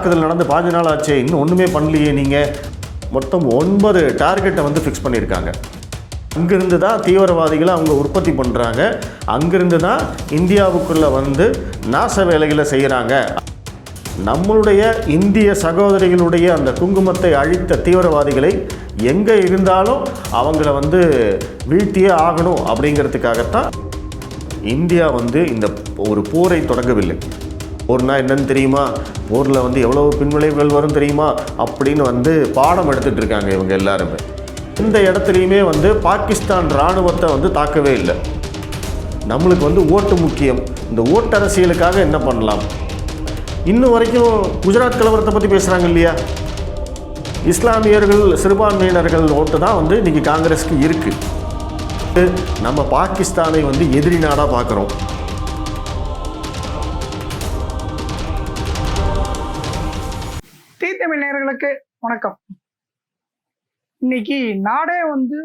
தாக்குதல் நடந்து 5 நாள் ஆச்சு, இன்னும் ஒன்றுமே பண்ணலையே. நீங்கள் மொத்தம் 9 டார்கெட்டை வந்து ஃபிக்ஸ் பண்ணியிருக்காங்க. அங்கிருந்து தான் தீவிரவாதிகளை அவங்க உற்பத்தி பண்ணுறாங்க. அங்கிருந்து தான் இந்தியாவுக்குள்ளே வந்து நாச வேலைகளை செய்கிறாங்க. நம்மளுடைய இந்திய சகோதரிகளுடைய அந்த குங்குமத்தை அழித்த தீவிரவாதிகளை எங்கே இருந்தாலும் அவங்கள வந்து வீழ்த்தியே ஆகணும் அப்படிங்கிறதுக்காகத்தான் இந்தியா வந்து இந்த ஒரு போரை தொடங்கவில்லை. போர்னா என்னன்னு தெரியுமா, போரில் வந்து எவ்வளோ பின்விளைவுகள் வரும் தெரியுமா அப்படின்னு வந்து பாடம் எடுத்துகிட்டு இருக்காங்க இவங்க எல்லாருமே. இந்த இடத்துலையுமே வந்து பாகிஸ்தான் இராணுவத்தை வந்து தாக்கவே இல்லை. நம்மளுக்கு வந்து ஓட்டு முக்கியம். இந்த ஓட்டரசியலுக்காக என்ன பண்ணலாம்? இன்னும் வரைக்கும் குஜராத் கலவரத்தை பற்றி பேசுகிறாங்க இல்லையா? இஸ்லாமியர்கள் சிறுபான்மையினர்கள் ஓட்டு தான் வந்து இன்றைக்கி காங்கிரஸுக்கு இருக்குது. நம்ம பாகிஸ்தானை வந்து எதிரி நாடாக பார்க்குறோம். தமிழ் நேயர்களுக்கு வணக்கம். இன்னைக்கு நாடே வந்து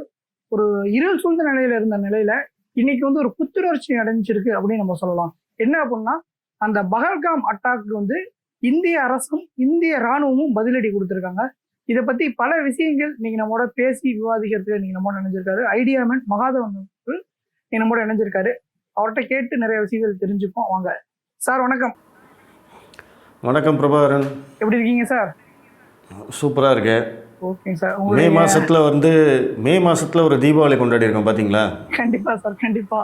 ஒரு இருள் சூழ்ந்த நிலையில இருந்த நிலையில இன்னைக்கு வந்து ஒரு புத்துணர்ச்சி அடைஞ்சிருக்கு அப்படின்னு நம்ம சொல்லலாம். என்ன அப்படின்னா, அந்த பஹல்காம் அட்டாக்கு வந்து இந்திய அரசும் இந்திய இராணுவமும் பதிலடி கொடுத்துருக்காங்க. இதை பத்தி பல விஷயங்கள் இன்னைக்கு நம்மளோட பேசி விவாதிக்கிறதுக்கு இன்னைக்கு நம்மளோட இணைஞ்சிருக்காரு ஐடியாமேன் மகாதவன். நீங்க நம்மளோட இணைஞ்சிருக்காரு. அவர்கிட்ட கேட்டு நிறைய விஷயங்கள் தெரிஞ்சுப்போம். வாங்க சார். வணக்கம். வணக்கம் பிரபாகரன். எப்படி இருக்கீங்க சார்? சூப்பராக இருக்கேன். Okay sir. மே மாசத்துல ஒரு தீபாவளி கொண்டாடி இருக்கோம் பார்த்தீங்களா? கண்டிப்பா சார், கண்டிப்பா.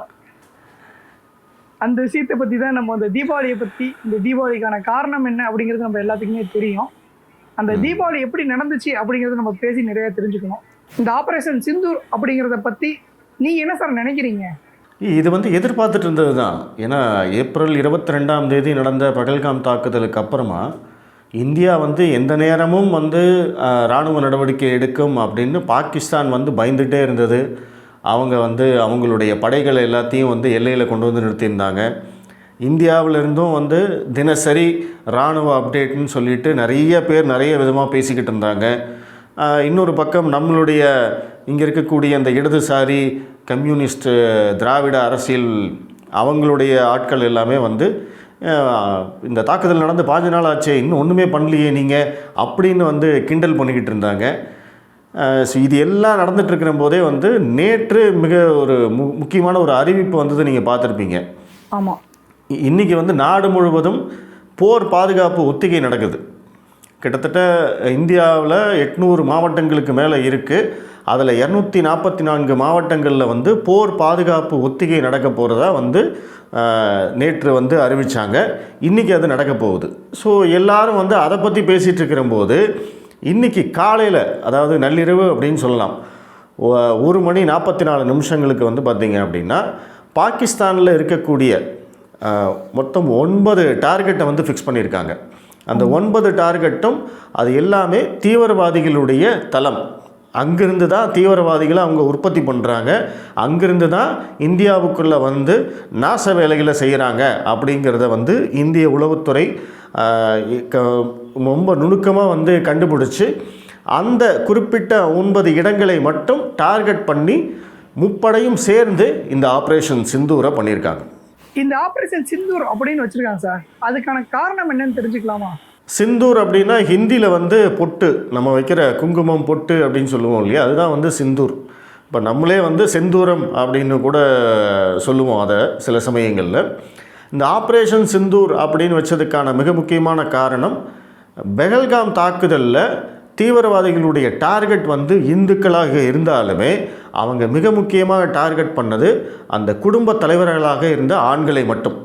அந்த விஷயத்தை பற்றி தான் நம்ம அந்த தீபாவளியை பற்றி, இந்த தீபாவளிக்கான காரணம் என்ன அப்படிங்கிறது நம்ம எல்லாத்துக்குமே தெரியும். அந்த தீபாவளி எப்படி நடந்துச்சு அப்படிங்கிறத நம்ம பேசி நிறைய தெரிஞ்சுக்கணும். இந்த ஆபரேஷன் சிந்தூர் அப்படிங்கிறத பற்றி நீங்கள் என்ன சார் நினைக்கிறீங்க? இது வந்து எதிர்பார்த்துட்டு இருந்தது தான். ஏன்னா ஏப்ரல் 22ஆம் தேதி நடந்த பகல்காம் தாக்குதலுக்கு அப்புறமா இந்தியா வந்து எந்த நேரமும் வந்து இராணுவ நடவடிக்கை எடுக்கும் அப்படின்னு பாகிஸ்தான் வந்து பயந்துகிட்டே இருந்தது. அவங்க வந்து அவங்களுடைய படைகளை எல்லாத்தையும் வந்து எல்லையில் கொண்டு வந்து நிறுத்தியிருந்தாங்க. இந்தியாவிலிருந்தும் வந்து தினசரி இராணுவ அப்டேட்னு சொல்லிட்டு நிறைய பேர் நிறைய விதமாக பேசிக்கிட்டு இருந்தாங்க. இன்னொரு பக்கம் நம்மளுடைய இங்கே இருக்கக்கூடிய அந்த இடதுசாரி கம்யூனிஸ்ட் திராவிட அரசியல் அவங்களுடைய ஆட்கள் எல்லாமே வந்து இந்த தாக்குதல் நடந்து 5 நாள் ஆச்சு, இன்னும் ஒன்றுமே பண்ணலையே நீங்கள் அப்படின்னு வந்து கிண்டல் பண்ணிக்கிட்டு இருந்தாங்க. ஸோ இது எல்லாம் நடந்துகிட்ருக்கிற போதே வந்து நேற்று மிக ஒரு முக்கியமான ஒரு அறிவிப்பு வந்தது நீங்கள் பார்த்துருப்பீங்க. ஆமாம். இன்றைக்கி வந்து நாடு முழுவதும் போர் பாதுகாப்பு ஒத்திகை நடக்குது. கிட்டத்தட்ட இந்தியாவில் 800 மாவட்டங்களுக்கு மேலே இருக்குது. அதில் 244 மாவட்டங்களில் வந்து போர் பாதுகாப்பு ஒத்திகை நடக்க போகிறதா வந்து நேற்று வந்து அறிவித்தாங்க. இன்றைக்கி அது நடக்க போகுது. ஸோ எல்லோரும் வந்து அதை பற்றி பேசிகிட்டு இருக்கிறபோது இன்றைக்கி காலையில், அதாவது நள்ளிரவு அப்படின்னு சொல்லலாம், 1:44 வந்து பார்த்திங்க அப்படின்னா பாகிஸ்தானில் இருக்கக்கூடிய மொத்தம் 9 டார்கெட்டை வந்து ஃபிக்ஸ் பண்ணியிருக்காங்க. அந்த 9 டார்கெட்டும் அது எல்லாமே தீவிரவாதிகளுடைய தளம். அங்கிருந்து தான் தீவிரவாதிகளை அவங்க உற்பத்தி பண்ணுறாங்க. அங்கிருந்து தான் இந்தியாவுக்குள்ளே வந்து நாச வேலைகளை செய்கிறாங்க அப்படிங்கிறத வந்து இந்திய உளவுத்துறை ரொம்ப நுணுக்கமாக வந்து கண்டுபிடிச்சி அந்த குறிப்பிட்ட 9 இடங்களை மட்டும் டார்கெட் பண்ணி முப்படையும் சேர்ந்து இந்த ஆப்ரேஷன் சிந்தூரை பண்ணியிருக்காங்க. இந்த ஆப்ரேஷன் சிந்தூர் அப்படின்னு வச்சுருக்காங்க சார். அதுக்கான காரணம் என்னன்னு தெரிஞ்சுக்கலாமா? சிந்தூர் அப்படின்னா ஹிந்தியில் வந்து பொட்டு, நம்ம வைக்கிற குங்குமம் பொட்டு அப்படின்னு சொல்லுவோம் இல்லையா, அதுதான் வந்து சிந்தூர். இப்போ நம்மளே வந்து செந்தூரம் அப்படின்னு கூட சொல்லுவோம் அதை சில சமயங்களில். இந்த ஆப்ரேஷன் சிந்தூர் அப்படின்னு வச்சதுக்கான மிக முக்கியமான காரணம், பெஹல்காம் தாக்குதலில் தீவிரவாதிகளுடைய டார்கெட் வந்து இந்துக்களாக இருந்தாலுமே அவங்க மிக முக்கியமாக டார்கெட் பண்ணது அந்த குடும்ப தலைவர்களாக இருந்த ஆண்களை மட்டும்.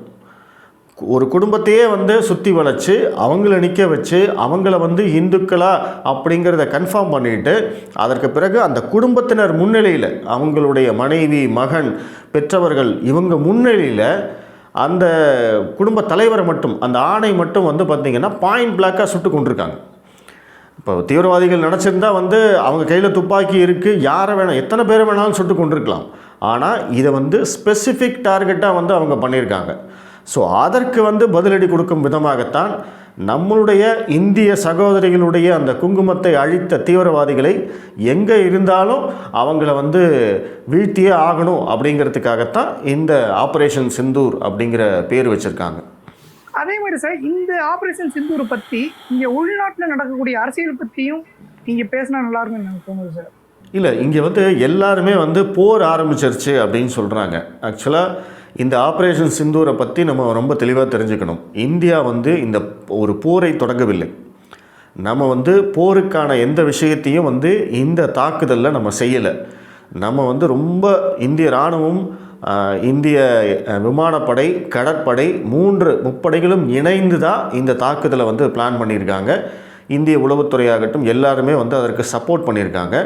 ஒரு குடும்பத்தையே வந்து சுற்றி வளைச்சி அவங்கள நிற்க வச்சு அவங்கள வந்து இந்துக்களா அப்படிங்கிறத கன்ஃபார்ம் பண்ணிவிட்டு அதற்கு பிறகு அந்த குடும்பத்தினர் முன்னிலையில், அவங்களுடைய மனைவி, மகன், பெற்றவர்கள் இவங்க முன்னிலையில் அந்த குடும்ப தலைவரை மட்டும், அந்த ஆணை மட்டும் வந்து பார்த்திங்கன்னா பாயிண்ட் பிளாக்காக சுட்டு கொண்டிருக்காங்க. இப்போ தீவிரவாதிகள் நினச்சிருந்தா வந்து அவங்க கையில் துப்பாக்கி இருக்குது, யாரை வேணால் எத்தனை பேரை வேணாலும் சுட்டு கொண்டிருக்கலாம். ஆனால் இதை வந்து ஸ்பெசிஃபிக் டார்கெட்டாக வந்து அவங்க பண்ணியிருக்காங்க. ஸோ அதற்கு வந்து பதிலடி கொடுக்கும் விதமாகத்தான் நம்மளுடைய இந்திய சகோதரிகளுடைய அந்த குங்குமத்தை அழித்த தீவிரவாதிகளை எங்கே இருந்தாலும் அவங்கள வந்து வீழ்த்தியே ஆகணும் அப்படிங்கிறதுக்காகத்தான் இந்த ஆப்ரேஷன் சிந்தூர் அப்படிங்கிற பேர் வச்சுருக்காங்க. அதே மாதிரி சார் இந்த ஆபரேஷன் சிந்தூரை பற்றி இங்கே உள்நாட்டில் நடக்கக்கூடிய அரசியல் பற்றியும் நீங்கள் பேசினா நல்லா இருக்கும்னு எனக்கு தோணுது சார். இல்லை, இங்கே வந்து எல்லாருமே வந்து போர் ஆரம்பிச்சிருச்சு அப்படின்னு சொல்கிறாங்க. ஆக்சுவலாக இந்த ஆப்ரேஷன் சிந்தூரை பற்றி நம்ம ரொம்ப தெளிவாக தெரிஞ்சுக்கணும். இந்தியா வந்து இந்த ஒரு போரை தொடங்கவில்லை. நம்ம வந்து போருக்கான எந்த விஷயத்தையும் வந்து இந்த தாக்குதலில் நம்ம செய்யலை. நம்ம வந்து ரொம்ப இந்திய இராணுவம், இந்திய விமானப்படை, கடற்படை, முப்படைகளும் இணைந்து தான் இந்த தாக்குதலை வந்து பிளான் பண்ணியிருக்காங்க. இந்திய உளவுத்துறையாகட்டும் எல்லாருமே வந்து அதற்கு சப்போர்ட் பண்ணியிருக்காங்க.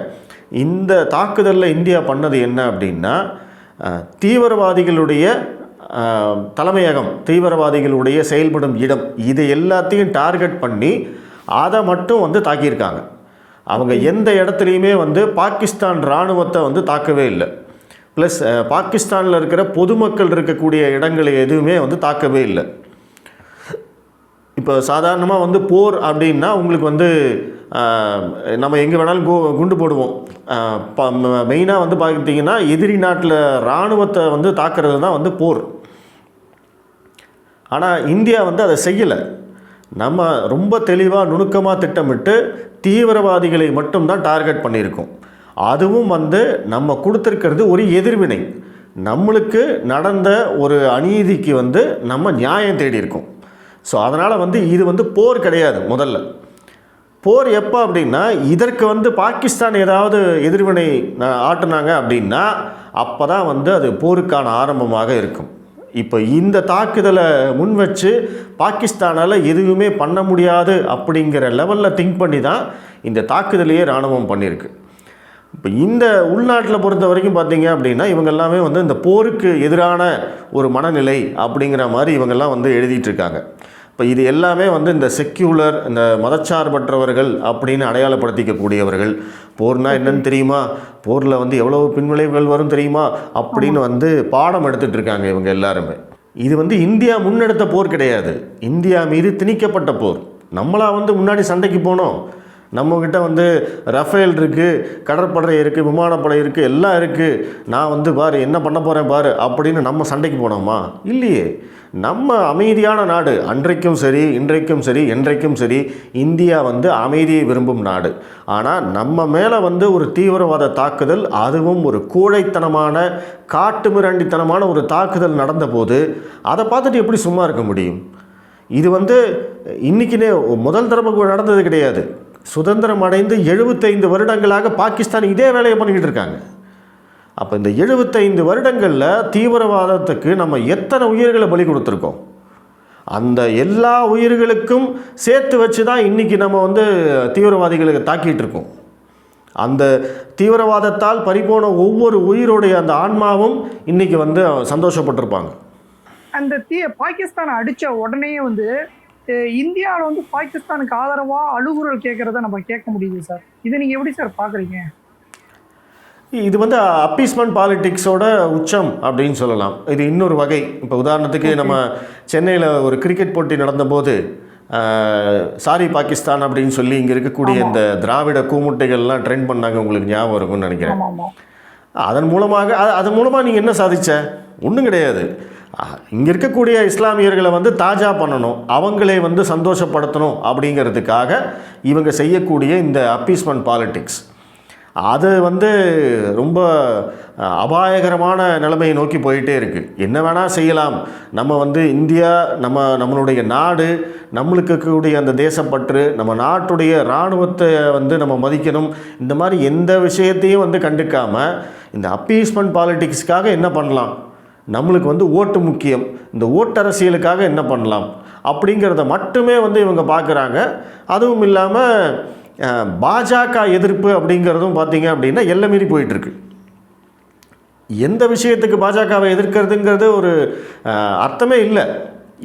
இந்த தாக்குதலில் இந்தியா பண்ணது என்ன அப்படின்னா, தீவிரவாதிகளுடைய தலைமையகம், தீவிரவாதிகளுடைய செயல்படும் இடம், இது எல்லாத்தையும் டார்கெட் பண்ணி அதை மட்டும் வந்து தாக்கியிருக்காங்க. அவங்க எந்த இடத்துலையுமே வந்து பாகிஸ்தான் இராணுவத்தை வந்து தாக்கவே இல்லை. ப்ளஸ் பாகிஸ்தானில் இருக்கிற பொதுமக்கள் இருக்கக்கூடிய இடங்களை எதுவுமே வந்து தாக்கவே இல்லை. இப்போ சாதாரணமாக வந்து போர் அப்படின்னா உங்களுக்கு வந்து நம்ம எங்கே வேணாலும் குண்டு போடுவோம். மெயினாக வந்து பார்த்திங்கன்னா எதிரி நாட்டில் இராணுவத்தை வந்து தாக்குறது தான் வந்து போர். ஆனால் இந்தியா வந்து அதை செய்யலை. நம்ம ரொம்ப தெளிவாக நுணுக்கமாக திட்டமிட்டு தீவிரவாதிகளை மட்டும்தான் டார்கெட் பண்ணியிருக்கோம். அதுவும் வந்து நம்ம கொடுத்துருக்கிறது ஒரு எதிர்வினை. நம்மளுக்கு நடந்த ஒரு அநீதிக்கு வந்து நம்ம நியாயம் தேடி இருக்கோம். ஸோ அதனால் வந்து இது வந்து போர் கிடையாது. முதல்ல போர் எப்போ அப்படின்னா, இதற்கு வந்து பாகிஸ்தான் ஏதாவது எதிர்வினை ஆட்டுனாங்க அப்படின்னா அப்போ தான் வந்து அது போருக்கான ஆரம்பமாக இருக்கும். இப்போ இந்த தாக்குதலை முன் வச்சு பாகிஸ்தானால் எதுவுமே பண்ண முடியாது அப்படிங்கிற லெவலில் திங்க் பண்ணி தான் இந்த தாக்குதலையே இராணுவம் பண்ணியிருக்கு. இப்போ இந்த உள்நாட்டில் பொறுத்த வரைக்கும் பார்த்தீங்க அப்படின்னா இவங்க எல்லாமே வந்து இந்த போருக்கு எதிரான ஒரு மனநிலை அப்படிங்கிற மாதிரி இவங்கெல்லாம் வந்து எழுதிட்டுருக்காங்க. இப்போ இது எல்லாமே வந்து இந்த செக்யூலர், இந்த மதச்சார்பற்றவர்கள் அப்படின்னு அடையாளப்படுத்திக்கக்கூடியவர்கள். போர்னால் என்னன்னு தெரியுமா, போரில் வந்து எவ்வளோ பின்விளைவுகள் வரும் தெரியுமா அப்படின்னு வந்து பாடம் எடுத்துகிட்டு இருக்காங்க இவங்க எல்லாருமே. இது வந்து இந்தியா முன்னெடுத்த போர் கிடையாது. இந்தியா மீது திணிக்கப்பட்ட போர். நம்மளாக வந்து முன்னாடி சண்டைக்கு போனோம். நம்மக்கிட்ட வந்து ரஃபேல் இருக்குது, கடற்படை இருக்குது, விமானப்படை இருக்குது, எல்லாம் இருக்குது. நான் வந்து பாரு என்ன பண்ண போகிறேன் பாரு அப்படின்னு நம்ம சண்டைக்கு போனோமா? இல்லையே. நம்ம அமைதியான நாடு. அன்றைக்கும் சரி, இன்றைக்கும் சரி, என்றைக்கும் சரி இந்தியா வந்து அமைதியை விரும்பும் நாடு. ஆனால் நம்ம மேலே வந்து ஒரு தீவிரவாத தாக்குதல், அதுவும் ஒரு கோழைத்தனமான காட்டு மிராண்டித்தனமான ஒரு தாக்குதல் நடந்தபோது அதை பார்த்துட்டு எப்படி சும்மா இருக்க முடியும்? இது வந்து இன்றைக்கினே முதல் தடவை நடந்தது கிடையாது. சுதந்திரம் அடைந்து 75 வருடங்களாக பாகிஸ்தான் இதே வேலையை பண்ணிக்கிட்டு இருக்காங்க. அப்போ இந்த 75 வருடங்களில் தீவிரவாதத்துக்கு நம்ம எத்தனை உயிர்களை பலி கொடுத்துருக்கோம்? அந்த எல்லா உயிர்களுக்கும் சேர்த்து வச்சு தான் இன்றைக்கி நம்ம வந்து தீவிரவாதிகளுக்கு தாக்கிட்டு இருக்கோம். அந்த தீவிரவாதத்தால் பறிபோன ஒவ்வொரு உயிரோடைய அந்த ஆன்மாவும் இன்றைக்கி வந்து சந்தோஷப்பட்டிருப்பாங்க. அந்த பாகிஸ்தானை அடித்த உடனே வந்து இந்தியாவில் வந்து பாகிஸ்தானுக்கு ஆதரவாக அழுகுரல் கேட்குறத நம்ம கேட்க முடியுது சார். இதை நீங்கள் எப்படி சார் பார்க்குறீங்க? இது வந்து அப்பீஸ்மெண்ட் பாலிட்டிக்ஸோட உச்சம் அப்படின்னு சொல்லலாம். இது இன்னொரு வகை. இப்போ உதாரணத்துக்கு நம்ம சென்னையில் ஒரு கிரிக்கெட் போட்டி நடந்தபோது சாரி பாகிஸ்தான் அப்படின்னு சொல்லி இங்கே இருக்கக்கூடிய இந்த திராவிட கூமுட்டைகள்லாம் ட்ரெண்ட் பண்ணாங்க. உங்களுக்கு ஞாபகம் இருக்கும்னு நினைக்கிறேன். அதன் மூலமாக நீங்கள் என்ன சாதிச்ச? ஒன்றும் கிடையாது. இங்கே இருக்கக்கூடிய இஸ்லாமியர்களை வந்து தாஜா பண்ணணும், அவங்களே வந்து சந்தோஷப்படுத்தணும் அப்படிங்கிறதுக்காக இவங்க செய்யக்கூடிய இந்த அப்பீஸ்மெண்ட் பாலிட்டிக்ஸ், அது வந்து ரொம்ப அபாயகரமான நிலைமையை நோக்கி போயிட்டே இருக்குது. என்ன வேணால் செய்யலாம், நம்ம வந்து இந்தியா, நம்மளுடைய நாடு, நம்மளுக்கு இருக்கக்கூடிய அந்த தேசப்பற்று, நம்ம நாட்டுடைய இராணுவத்தை வந்து நம்ம மதிக்கணும், இந்த மாதிரி எந்த விஷயத்தையும் வந்து கண்டுக்காமல் இந்த அப்பீஸ்மெண்ட் பாலிட்டிக்ஸ்க்காக என்ன பண்ணலாம், நம்மளுக்கு வந்து ஓட்டு முக்கியம், இந்த ஓட்டரசியலுக்காக என்ன பண்ணலாம் அப்படிங்கிறத மட்டுமே வந்து இவங்க பார்க்குறாங்க. அதுவும் இல்லாமல் பாஜக எதிர்ப்பு அப்படிங்கிறதும் பார்த்தீங்க அப்படின்னா எல்லை மீறி போயிட்டுருக்கு. எந்த விஷயத்துக்கு பாஜகவை எதிர்க்கிறதுங்கிறது ஒரு அர்த்தமே இல்லை.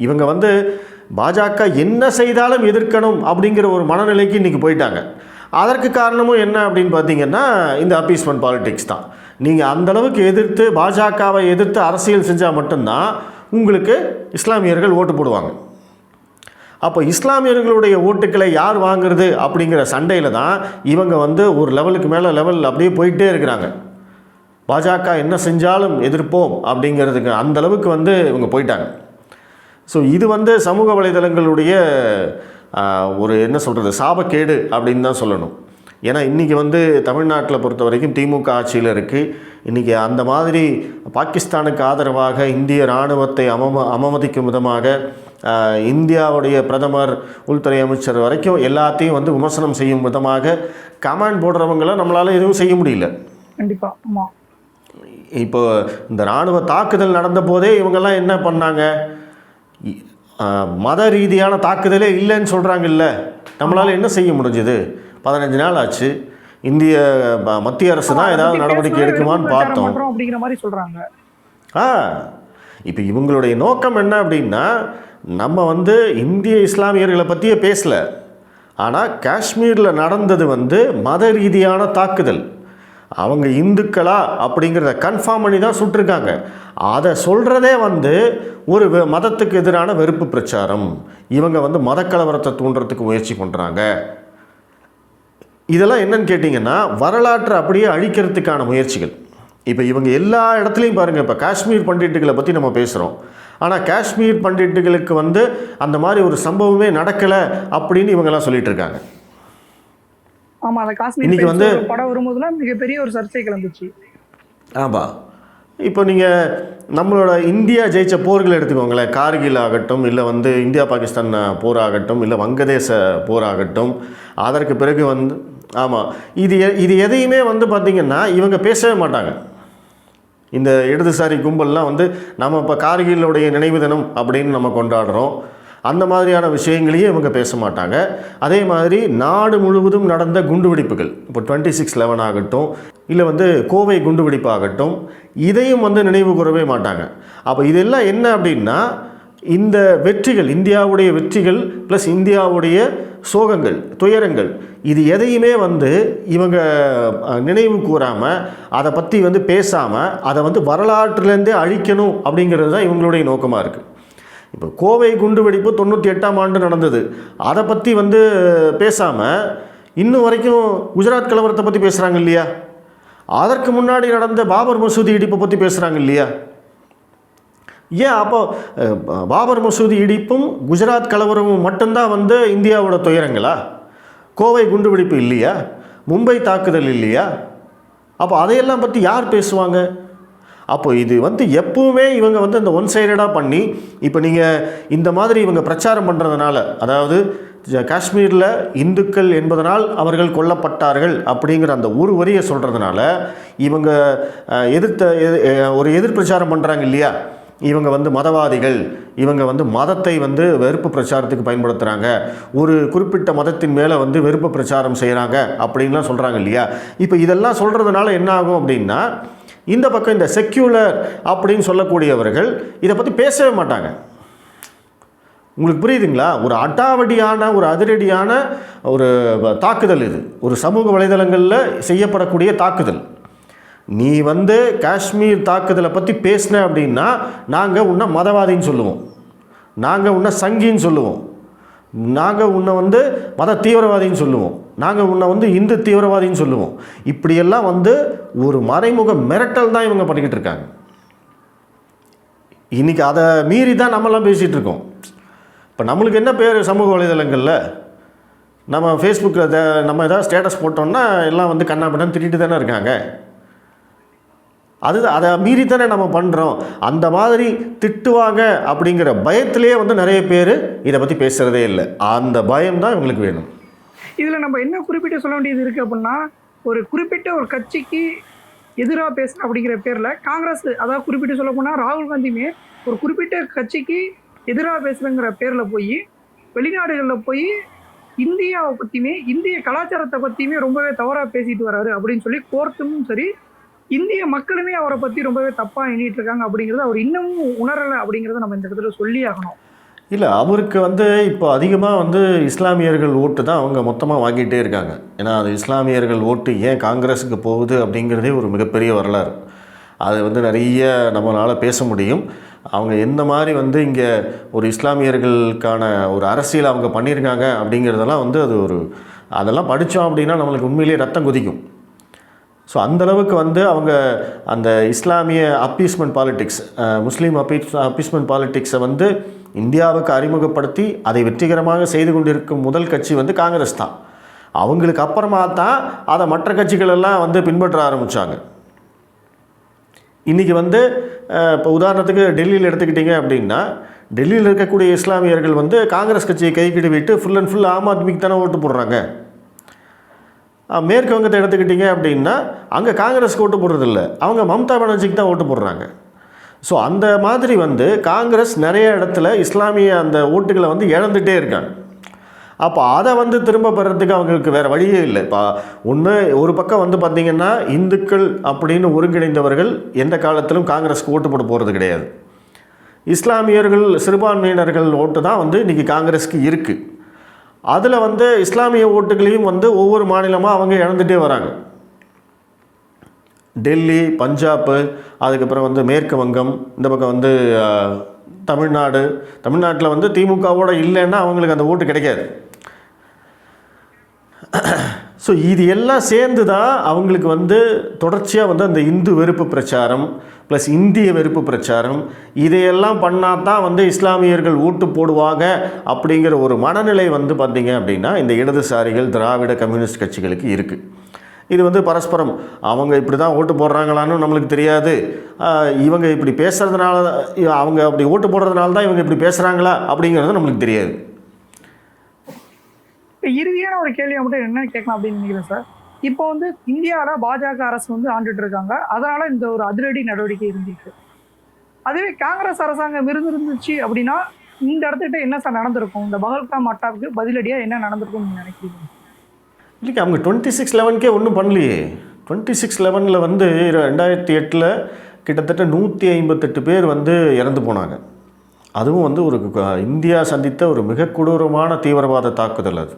இவங்க வந்து பாஜக என்ன செய்தாலும் எதிர்க்கணும் அப்படிங்கிற ஒரு மனநிலைக்கு இன்றைக்கி போயிட்டாங்க. அதற்கு காரணமும் என்ன அப்படின்னு பார்த்தீங்கன்னா இந்த அப்பீஸ்மெண்ட் பாலிட்டிக்ஸ் தான். நீங்கள் அந்தளவுக்கு எதிர்த்து, பாஜகவை எதிர்த்து அரசியல் செஞ்சால் மட்டும்தான் உங்களுக்கு இஸ்லாமியர்கள் ஓட்டு போடுவாங்க. அப்போ இஸ்லாமியர்களுடைய ஓட்டுக்களை யார் வாங்குறது அப்படிங்கிற சண்டையில் தான் இவங்க வந்து ஒரு லெவலுக்கு மேலே லெவல் அப்படியே போயிட்டே இருக்கிறாங்க. பாஜக என்ன செஞ்சாலும் எதிர்ப்போம் அப்படிங்கிறதுக்கு அந்தளவுக்கு வந்து இவங்க போயிட்டாங்க. ஸோ இது வந்து சமூக வலைதளங்களுடைய ஒரு என்ன சொல்கிறது சாபக்கேடு அப்படின்னு தான் சொல்லணும். ஏன்னா இன்றைக்கி வந்து தமிழ்நாட்டில் பொறுத்த வரைக்கும் திமுக ஆட்சியில் இருக்குது. இன்றைக்கி அந்த மாதிரி பாகிஸ்தானுக்கு ஆதரவாக இந்திய இராணுவத்தை அவமதிக்கும் விதமாக இந்தியாவுடைய பிரதமர், உள்துறை அமைச்சர் வரைக்கும் எல்லாத்தையும் வந்து விமர்சனம் செய்யும் விதமாக கமெண்ட் போடுறவங்கள நம்மளால் எதுவும் செய்ய முடியல. கண்டிப்பாக. ஆமாம். இப்போ இந்த இராணுவ தாக்குதல் நடந்த போதே இவங்கெல்லாம் என்ன பண்ணாங்க? மத ரீதியான தாக்குதலே இல்லைன்னு சொல்கிறாங்கல்ல. நம்மளால் என்ன செய்ய முடிஞ்சுது? 15 நாள் ஆச்சு. இந்திய மத்திய அரசு தான் ஏதாவது நடவடிக்கை எடுக்குமான்னு பார்த்தோம் அப்படிங்கிற மாதிரி சொல்கிறாங்க. இப்போ இவங்களுடைய நோக்கம் என்ன அப்படின்னா, நம்ம வந்து இந்திய இஸ்லாமியர்களை பற்றியே பேசலை. ஆனால் காஷ்மீரில் நடந்தது வந்து மத ரீதியான தாக்குதல். அவங்க இந்துக்களா அப்படிங்கிறத கன்ஃபார்ம் பண்ணி தான் சுட்டிருக்காங்க. அதை சொல்கிறதே வந்து ஒரு மதத்துக்கு எதிரான வெறுப்பு பிரச்சாரம். இவங்க வந்து மதக்கலவரத்தை தூண்டுறதுக்கு முயற்சி பண்ணுறாங்க. இதெல்லாம் என்னன்னு கேட்டிங்கன்னா, வரலாற்றை அப்படியே அழிக்கிறதுக்கான முயற்சிகள். இப்போ இவங்க எல்லா இடத்துலையும் பாருங்கள். இப்போ காஷ்மீர் பண்டிட்டுகளை பற்றி நம்ம பேசுகிறோம். ஆனால் காஷ்மீர் பண்டிட்டுகளுக்கு வந்து அந்த மாதிரி ஒரு சம்பவமே நடக்கலை அப்படின்னு இவங்கெல்லாம் சொல்லிட்டு இருக்காங்க. ஆமாம், அந்த காஷ்மீர் இன்னைக்கு வந்து படம் வரும்போதுலாம் மிகப்பெரிய ஒரு சர்ச்சை கிளம்பிச்சு. ஆமாம். இப்போ நீங்கள் நம்மளோட இந்தியா ஜெயித்த போர்கள் எடுத்துக்கோங்களேன். கார்கில் ஆகட்டும், இல்லை வந்து இந்தியா பாகிஸ்தான் போர் ஆகட்டும், இல்லை வங்கதேச போர் ஆகட்டும், அதற்கு பிறகு வந்து இது எதையுமே வந்து பார்த்திங்கன்னா இவங்க பேசவே மாட்டாங்க. இந்த இடதுசாரி கும்பல்லாம் வந்து நம்ம இப்போ கார்கிலுடைய நினைவு தினம் அப்படின்னு நம்ம கொண்டாடுறோம். அந்த மாதிரியான விஷயங்களையும் இவங்க பேச மாட்டாங்க. அதே மாதிரி நாடு முழுவதும் நடந்த குண்டுவெடிப்புகள், இப்போ 26/11 ஆகட்டும், இல்லை வந்து கோவை குண்டுவெடிப்பு ஆகட்டும், இதையும் வந்து நினைவு கூறவே மாட்டாங்க. அப்போ இதெல்லாம் என்ன அப்படின்னா, இந்த வெற்றிகள், இந்தியாவுடைய வெற்றிகள் ப்ளஸ் இந்தியாவுடைய சோகங்கள், துயரங்கள், இது எதையுமே வந்து இவங்க நினைவு கூறாமல், அதை பற்றி வந்து பேசாமல், அதை வந்து வரலாற்றுலேருந்தே அழிக்கணும் அப்படிங்கிறது தான் இவங்களுடைய நோக்கமாக இருக்குது. இப்போ கோவை குண்டுவெடிப்பு 98ஆம் ஆண்டு நடந்தது. அதை பற்றி வந்து பேசாமல் இன்னும் வரைக்கும் குஜராத் கலவரத்தை பற்றி பேசுகிறாங்க இல்லையா? அதற்கு முன்னாடி நடந்த பாபர் மசூதி இடிப்பை பற்றி பேசுகிறாங்க இல்லையா? ஏன் அப்போ பாபர் மசூதி இடிப்பும் குஜராத் கலவரமும் மட்டும்தான் வந்து இந்தியாவோட துயரங்களா? கோவை குண்டுவெடிப்பு இல்லையா? மும்பை தாக்குதல் இல்லையா? அப்போ அதையெல்லாம் பற்றி யார் பேசுவாங்க? அப்போ இது வந்து எப்பவுமே இவங்க வந்து இந்த ஒன் சைடடாக பண்ணி, இப்போ நீங்கள் இந்த மாதிரி இவங்க பிரச்சாரம் பண்ணுறதுனால, அதாவது காஷ்மீரில் இந்துக்கள் என்பதனால் அவர்கள் கொல்லப்பட்டார்கள் அப்படிங்கிற அந்த ஒரு வரியை சொல்கிறதுனால இவங்க ஒரு எதிர் பிரச்சாரம் பண்ணுறாங்க இல்லையா? இவங்க வந்து மதவாதிகள், இவங்க வந்து மதத்தை வந்து வெறுப்பு பிரச்சாரத்துக்கு பயன்படுத்துகிறாங்க, ஒரு குறிப்பிட்ட மதத்தின் மேலே வந்து வெறுப்பு பிரச்சாரம் செய்கிறாங்க அப்படின்லாம் சொல்கிறாங்க இல்லையா? இப்போ இதெல்லாம் சொல்கிறதுனால என்ன ஆகும் அப்படின்னா, இந்த பக்கம் இந்த செக்யூலர் அப்படின்னு சொல்லக்கூடியவர்கள் இதை பற்றி பேசவே மாட்டாங்க. உங்களுக்கு புரியுதுங்களா? ஒரு அடாவடியான, ஒரு அதிரடியான ஒரு தாக்குதல் இது. ஒரு சமூக வலைதளங்களில் செய்யப்படக்கூடிய தாக்குதல். நீ வந்து காஷ்மீர் தாக்குதலை பற்றி பேசின அப்படின்னா நாங்கள் உன்னை மதவாதின்னு சொல்லுவோம், நாங்கள் உன்னை சங்கின்னு சொல்லுவோம், நாங்கள் உன்னை வந்து மத தீவிரவாதின்னு சொல்லுவோம், நாங்கள் உன்னை வந்து இந்து தீவிரவாதின்னு சொல்லுவோம். இப்படியெல்லாம் வந்து ஒரு மறைமுக மிரட்டல் தான் இவங்க பண்ணிக்கிட்டு இருக்காங்க. இன்றைக்கி அதை மீறி தான் நம்மளாம் பேசிகிட்டு இருக்கோம். இப்போ நம்மளுக்கு என்ன பேர் சமூக வலைதளங்களில்? நம்ம ஃபேஸ்புக்கில் நம்ம ஏதாவது ஸ்டேட்டஸ் போட்டோம்னா எல்லாம் வந்து கண்ணா பண்ண திட்டிட்டு தானே இருக்காங்க. அதை மீறி தானே நம்ம பண்ணுறோம். அந்த மாதிரி திட்டுவாங்க அப்படிங்கிற பயத்திலே வந்து நிறைய பேர் இதை பற்றி பேசுகிறதே இல்லை. அந்த பயம்தான் இவங்களுக்கு வேணும். இதில் நம்ம என்ன குறிப்பிட்டு சொல்ல வேண்டியது இருக்குது அப்படின்னா, ஒரு குறிப்பிட்ட ஒரு கட்சிக்கு எதிராக பேசுகிற அப்படிங்கிற பேரில் காங்கிரஸ், அதாவது குறிப்பிட்டு சொல்ல போனால் ராகுல் காந்தியுமே ஒரு குறிப்பிட்ட கட்சிக்கு எதிராக பேசுகிறங்கிற பேரில் போய் வெளிநாடுகளில் போய் இந்தியாவை பற்றியுமே இந்திய கலாச்சாரத்தை பற்றியுமே ரொம்பவே தவறாக பேசிட்டு வர்றாரு அப்படின்னு சொல்லி கோர்ட்டும் சரி, இந்திய மக்களுமே அவரை பற்றி ரொம்பவே தப்பாக எண்ணிட்டு இருக்காங்க அப்படிங்கிறது அவர் இன்னமும் உணரலை அப்படிங்கிறத நம்ம இந்த இடத்துல சொல்லி ஆகணும். இல்லை, அவருக்கு வந்து இப்போ அதிகமாக வந்து இஸ்லாமியர்கள் ஓட்டு தான் அவங்க மொத்தமாக வாங்கிட்டே இருக்காங்க. ஏன்னா அது இஸ்லாமியர்கள் ஓட்டு ஏன் காங்கிரஸுக்கு போகுது அப்படிங்கிறதே ஒரு மிகப்பெரிய வரலாறு. அது வந்து நிறைய நம்மளால் பேச முடியும். அவங்க எந்த மாதிரி வந்து இங்கே ஒரு இஸ்லாமியர்களுக்கான ஒரு அரசியல் அவங்க பண்ணியிருக்காங்க அப்படிங்கிறதெல்லாம் வந்து அது அதெல்லாம் படித்தோம் அப்படின்னா நம்மளுக்கு உண்மையிலேயே ரத்தம் கொதிக்கும். ஸோ அந்தளவுக்கு வந்து அவங்க அந்த இஸ்லாமிய அப்பீஸ்மெண்ட் பாலிட்டிக்ஸ், முஸ்லீம் அப்பீஸ்மெண்ட் பாலிட்டிக்ஸை வந்து இந்தியாவுக்கு அறிமுகப்படுத்தி அதை வெற்றிகரமாக செய்து கொண்டிருக்கும் முதல் கட்சி வந்து காங்கிரஸ் தான். அவங்களுக்கு அப்புறமா தான் அதை மற்ற கட்சிகள் எல்லாம் வந்து பின்பற்ற ஆரம்பித்தாங்க. இன்றைக்கி வந்து இப்போ உதாரணத்துக்கு டெல்லியில் எடுத்துக்கிட்டிங்க அப்படின்னா, டெல்லியில் இருக்கக்கூடிய இஸ்லாமியர்கள் வந்து காங்கிரஸ் கட்சியை கைக்கிட்டு விட்டு ஃபுல் அண்ட் ஃபுல் ஆம் ஆத்மிக்கு தானே ஓட்டு போடுறாங்க. மேற்கு வங்கத்தை எடுத்துக்கிட்டிங்க அப்படின்னா அங்கே காங்கிரஸ்க்கு ஓட்டு போடுறதில்ல, அவங்க மம்தா பானர்ஜிக்கு தான் ஓட்டு போடுறாங்க. ஸோ அந்த மாதிரி வந்து காங்கிரஸ் நிறைய இடத்துல இஸ்லாமிய அந்த ஓட்டுகளை வந்து இழந்துகிட்டே இருக்காங்க. அப்போ அதை வந்து திரும்ப பெறத்துக்கு அவங்களுக்கு வேறு வழியே இல்லை. இப்போ ஒன்று ஒரு பக்கம் வந்து பார்த்திங்கன்னா இந்துக்கள் அப்படின்னு ஒருங்கிணைந்தவர்கள் எந்த காலத்திலும் காங்கிரஸ்க்கு ஓட்டு போட போகிறது கிடையாது. இஸ்லாமியர்கள் சிறுபான்மையினர்கள் ஓட்டு தான் வந்து இன்றைக்கி காங்கிரஸுக்கு இருக்குது. அதில் வந்து இஸ்லாமிய ஓட்டுகளையும் வந்து ஒவ்வொரு மாநிலமாக அவங்க இழந்துகிட்டே வராங்க. டெல்லி, பஞ்சாப்பு, அதுக்கப்புறம் வந்து மேற்கு வங்கம், இந்த பக்கம் வந்து தமிழ்நாட்டில் வந்து திமுகவோட இல்லைன்னா அவங்களுக்கு அந்த ஓட்டு கிடைக்காது. ஸோ இது எல்லாம் சேர்ந்து தான் அவங்களுக்கு வந்து தொடர்ச்சியாக வந்து அந்த இந்து வெறுப்பு பிரச்சாரம் ப்ளஸ் இந்திய வெறுப்பு பிரச்சாரம் இதையெல்லாம் பண்ணால் தான் வந்து இஸ்லாமியர்கள் ஓட்டு போடுவாங்க அப்படிங்கிற ஒரு மனநிலை வந்து பார்த்திங்க அப்படின்னா இந்த இடதுசாரிகள் திராவிட கம்யூனிஸ்ட் கட்சிகளுக்கு இருக்குது. இது வந்து பரஸ்பரம் அவங்க இப்படி தான் ஓட்டு போடுறாங்களான்னு நம்மளுக்கு தெரியாது, இவங்க இப்படி பேசுகிறதுனால அவங்க அப்படி ஓட்டு போடுறதுனால தான் இவங்க இப்படி பேசுகிறாங்களா அப்படிங்கிறது நம்மளுக்கு தெரியாது. இறுதியான ஒரு கேள்வி மட்டும் என்ன கேட்கலாம் அப்படின்னு நினைக்கிறேன் சார். இப்போ வந்து இந்தியாவில் பாஜக அரசு வந்து ஆண்டுட்டு இருக்காங்க, அதனால இந்த ஒரு அதிரடி நடவடிக்கை இருந்துச்சு. அதுவே காங்கிரஸ் அரசாங்கம் இருந்துச்சு அப்படின்னா இந்த இடத்துக்கிட்ட என்ன சார் நடந்திருக்கும்? இந்த பகல்காம் அட்டாவுக்கு பதிலடியாக என்ன நடந்திருக்கும்னு நீங்கள் நினைக்கிறீங்க? இல்லைங்க, அவங்க 26/11 ஒன்றும் பண்ணலையே. 26/11 வந்து 2008 கிட்டத்தட்ட 158 பேர் வந்து இறந்து போனாங்க. அதுவும் வந்து ஒரு இந்தியா சந்தித்த ஒரு மிக கொடூரமான தீவிரவாத தாக்குதல் அது.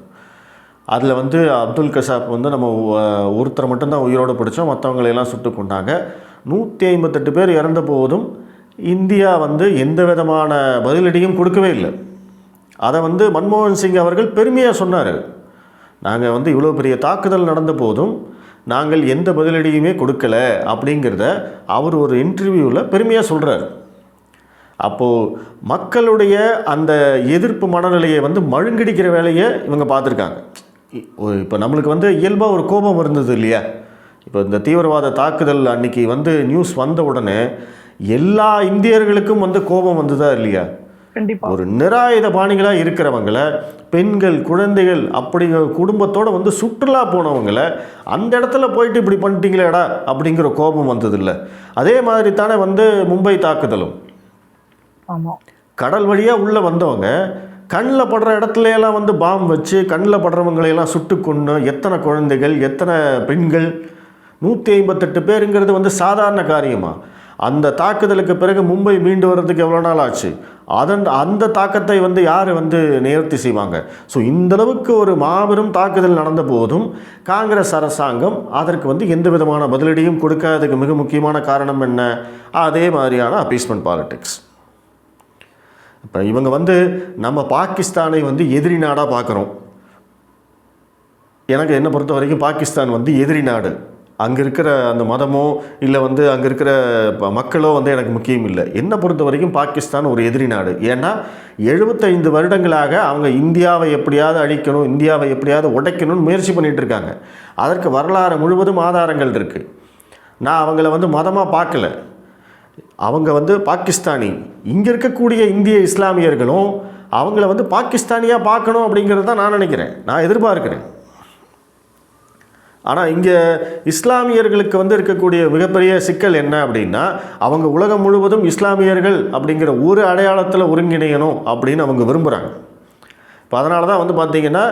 அதில் வந்து அப்துல் கசாப் வந்து நம்ம ஒருத்தரை மட்டும்தான் உயிரோடு பிடிச்சோம், மற்றவங்களையெல்லாம் சுட்டு கொண்டாங்க. 158 பேர் இறந்த போதும் இந்தியா வந்து எந்த விதமான பதிலடியும் கொடுக்கவே இல்லை. அதை வந்து மன்மோகன் சிங் அவர்கள் பெருமையாக சொன்னார். நாங்கள் வந்து இவ்வளோ பெரிய தாக்குதல் நடந்த போதும் நாங்கள் எந்த பதிலடியுமே கொடுக்கலை அப்படிங்கிறத அவர் ஒரு இன்டர்வியூவில் பெருமையாக சொல்கிறார். அப்போது மக்களுடைய அந்த எதிர்ப்பு மனநிலையை வந்து மழுங்கடிக்கிற வேலையை இவங்க பார்த்துருக்காங்க. இப்போ நம்மளுக்கு வந்து இயல்பாக ஒரு கோபம் இருந்தது இல்லையா? இப்போ இந்த தீவிரவாத தாக்குதல் அன்றைக்கி வந்து நியூஸ் வந்த உடனே எல்லா இந்தியர்களுக்கும் வந்து கோபம் வந்ததா இல்லையா? ஒரு நிராயுத பாணிகளாக இருக்கிறவங்கள, பெண்கள், குழந்தைகள், அப்படி குடும்பத்தோடு வந்து சுற்றுலா போனவங்களை அந்த இடத்துல போயிட்டு இப்படி பண்ணிட்டீங்களேடா அப்படிங்கிற கோபம் வந்ததில்லை. அதே மாதிரி தானே வந்து மும்பை தாக்குதலும். கடல் வழியாக உள்ளே வந்தவங்க கண்ணில் படுற இடத்துலையெல்லாம் வந்து பாம் வச்சு கண்ணில் படுறவங்களையெல்லாம் சுட்டு கொண்டு எத்தனை குழந்தைகள், எத்தனை பெண்கள், 158 பேருங்கிறது வந்து சாதாரண காரியமா? அந்த தாக்குதலுக்கு பிறகு மும்பை மீண்டு வர்றதுக்கு எவ்வளோ நாள் ஆச்சு? அந்த தாக்கத்தை வந்து யார் வந்து நிவர்த்தி செய்வாங்க? ஸோ இந்தளவுக்கு ஒரு மாபெரும் தாக்குதல் நடந்த போதும் காங்கிரஸ் அரசாங்கம் அதற்கு வந்து எந்த விதமான பதிலடியும் கொடுக்காததுக்கு மிக முக்கியமான காரணம் என்ன? அதே மாதிரியான அப்பீஸ்மெண்ட் பாலிடிக்ஸ். இப்போ இவங்க வந்து நம்ம பாகிஸ்தானை வந்து எதிரி நாடாக பார்க்குறோம். எனக்கு என்னை பொறுத்த வரைக்கும் பாகிஸ்தான் வந்து எதிரி நாடு. அங்கே இருக்கிற அந்த மதமோ இல்லை வந்து அங்கே இருக்கிற மக்களோ வந்து எனக்கு முக்கியம் இல்லை. என்னை பொறுத்த வரைக்கும் பாகிஸ்தான் ஒரு எதிரி நாடு. ஏன்னா 75 வருடங்களாக அவங்க இந்தியாவை எப்படியாவது அழிக்கணும், இந்தியாவை எப்படியாவது உடைக்கணும்னு முயற்சி பண்ணிகிட்டு இருக்காங்க. அதற்கு வரலாறு முழுவதும் ஆதாரங்கள் இருக்குது. நான் அவங்கள வந்து மதமாக பார்க்கல, அவங்க வந்து பாகிஸ்தானி. இங்கே இருக்கக்கூடிய இந்திய இஸ்லாமியர்களும் அவங்கள வந்து பாகிஸ்தானியாக பார்க்கணும் அப்படிங்கிறது தான் நான் நினைக்கிறேன், நான் எதிர்பார்க்கிறேன். ஆனால் இங்கே இஸ்லாமியர்களுக்கு வந்து இருக்கக்கூடிய மிகப்பெரிய சிக்கல் என்ன அப்படின்னா, அவங்க உலகம் முழுவதும் இஸ்லாமியர்கள் அப்படிங்கிற ஒரு அடையாளத்தில் ஒருங்கிணையணும் அப்படின்னு அவங்க விரும்புகிறாங்க. இப்போ அதனால தான் வந்து பார்த்திங்கன்னா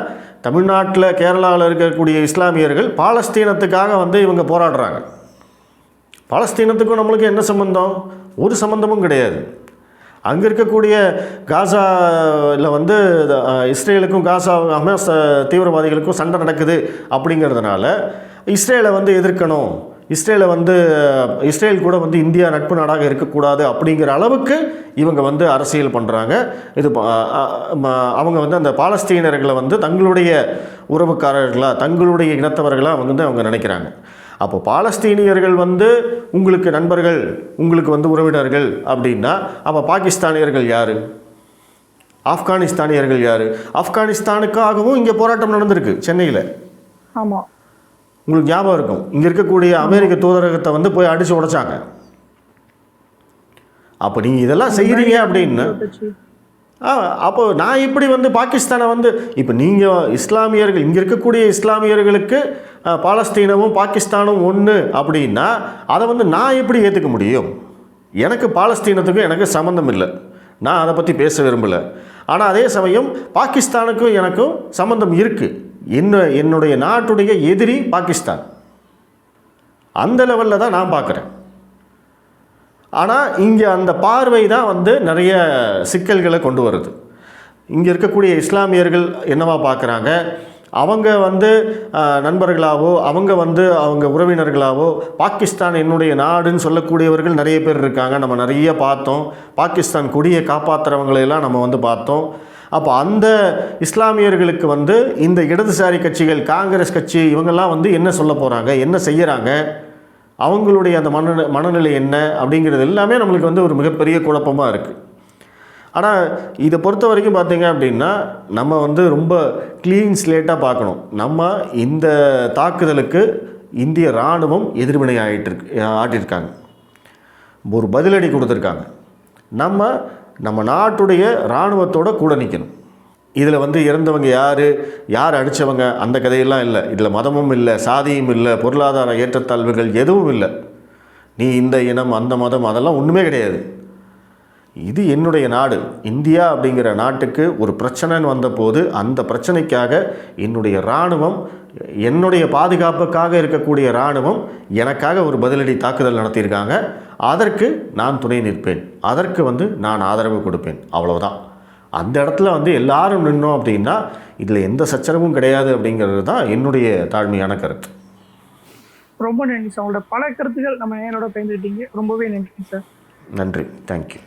தமிழ்நாட்டில், கேரளாவில் இருக்கக்கூடிய இஸ்லாமியர்கள் பாலஸ்தீனத்துக்காக வந்து இவங்க போராடுறாங்க. பாலஸ்தீனத்துக்கும் நம்மளுக்கு என்ன சம்பந்தம்? ஒரு சம்பந்தமும் கிடையாது. அங்கே இருக்கக்கூடிய காசாவில் வந்து இஸ்ரேலுக்கும் ஹமாஸ் தீவிரவாதிகளுக்கும் சண்டை நடக்குது அப்படிங்கிறதுனால இஸ்ரேலை வந்து எதிர்க்கணும், இஸ்ரேல் கூட வந்து இந்தியா நட்பு நாடாக இருக்கக்கூடாது அப்படிங்கிற அளவுக்கு இவங்க வந்து அரசியல் பண்ணுறாங்க. இது அவங்க வந்து அந்த பாலஸ்தீனர்களை வந்து தங்களுடைய உறவுக்காரர்களாக, தங்களுடைய இனத்தவர்களாக வந்து அவங்க நினைக்கிறாங்க. அப்போ பாலஸ்தீனியர்கள் வந்து உங்களுக்கு நண்பர்கள், உங்களுக்கு வந்து உறவினர்கள் அப்படின்னா அப்போ பாகிஸ்தானியர்கள் யார்? ஆப்கானிஸ்தானியர்கள் யார்? ஆப்கானிஸ்தானுக்காகவும் இங்கே போராட்டம் நடந்திருக்கு சென்னையில். ஆமாம், உங்களுக்கு ஞாபகம் இருக்கும். இங்கே இருக்கக்கூடிய அமெரிக்க தூதரகத்தை வந்து போய் அடித்து உடைச்சாங்க. அப்போ நீங்கள் இதெல்லாம் செய்கிறீங்க அப்படின்னு அப்போ நான் இப்படி வந்து பாகிஸ்தானை வந்து இப்போ நீங்கள் இஸ்லாமியர்கள் இங்கே இருக்கக்கூடிய இஸ்லாமியர்களுக்கு பாலஸ்தீனமும் பாகிஸ்தானும் ஒன்று அப்படின்னா அதை வந்து நான் எப்படி ஏற்றுக்க முடியும்? எனக்கு பாலஸ்தீனத்துக்கும் எனக்கு சம்மந்தம் இல்லை, நான் அதை பற்றி பேச விரும்பலை. ஆனால் அதே சமயம் பாகிஸ்தானுக்கும் எனக்கும் சம்மந்தம் இருக்குது. என்னுடைய நாட்டுடைய எதிரி பாகிஸ்தான். அந்த லெவலில் தான் நான் பார்க்குறேன். ஆனால் இங்கே அந்த பார்வை தான் வந்து நிறைய சிக்கல்களை கொண்டு வருது. இங்கே இருக்கக்கூடிய இஸ்லாமியர்கள் என்னவா பார்க்குறாங்க, அவங்க வந்து நண்பர்களாவோ அவங்க உறவினர்களாவோ பாகிஸ்தான் என்னுடைய நாடுன்னு சொல்லக்கூடியவர்கள் நிறைய பேர் இருக்காங்க. நம்ம நிறைய பார்த்தோம். பாகிஸ்தான் கொடியை காப்பாற்றுறவங்களையெல்லாம் நம்ம வந்து பார்த்தோம். அப்போ அந்த இஸ்லாமியர்களுக்கு வந்து இந்த இடதுசாரி கட்சிகள், காங்கிரஸ் கட்சி, இவங்கெல்லாம் வந்து என்ன சொல்ல போகிறாங்க, என்ன செய்கிறாங்க, அவங்களுடைய அந்த மனநிலை என்ன அப்படிங்கிறது எல்லாமே நம்மளுக்கு வந்து ஒரு மிகப்பெரிய குழப்பமாக இருக்குது. ஆனால் இதை பொறுத்த வரைக்கும் பார்த்தீங்க அப்படின்னா நம்ம வந்து ரொம்ப க்ளீன் ஸ்லேட்டாக பார்க்கணும். நம்ம இந்த தாக்குதலுக்கு இந்திய இராணுவம் எதிர்வினை ஆட்டியிருக்காங்க, ஒரு பதிலடி கொடுத்துருக்காங்க. நம்ம நாட்டுடைய இராணுவத்தோட கூட நிற்கணும். இதில் வந்து இறந்தவங்க யார் அடித்தவங்க அந்த கதையெல்லாம் இல்லை. இதில் மதமும் இல்லை, சாதியும் இல்லை, பொருளாதார ஏற்றத்தாழ்வுகள் எதுவும் இல்லை. நீ இந்த இனம் அந்த மதம் அதெல்லாம் ஒன்றுமே கிடையாது. இது என்னுடைய நாடு. இந்தியா அப்படிங்கிற நாட்டுக்கு ஒரு பிரச்சனைன்னு வந்தபோது அந்த பிரச்சனைக்காக என்னுடைய இராணுவம், என்னுடைய பாதுகாப்புக்காக இருக்கக்கூடிய இராணுவம் எனக்காக ஒரு பதிலடி தாக்குதல் நடத்தியிருக்காங்க. அதற்கு நான் துணை நிற்பேன், அதற்கு வந்து நான் ஆதரவு கொடுப்பேன், அவ்வளவுதான். அந்த இடத்துல வந்து எல்லாரும் நின்னோம் அப்படின்னா இதில் எந்த சச்சரவும் கிடையாது அப்படிங்கிறது தான் என்னுடைய தாழ்மையான கருத்து. ரொம்ப நன்றி சார். உங்களோட பல கருத்துக்கள் நம்ம நேரோட பயந்துட்டீங்க. ரொம்பவே நன்றி சார். நன்றி, தேங்க்யூ.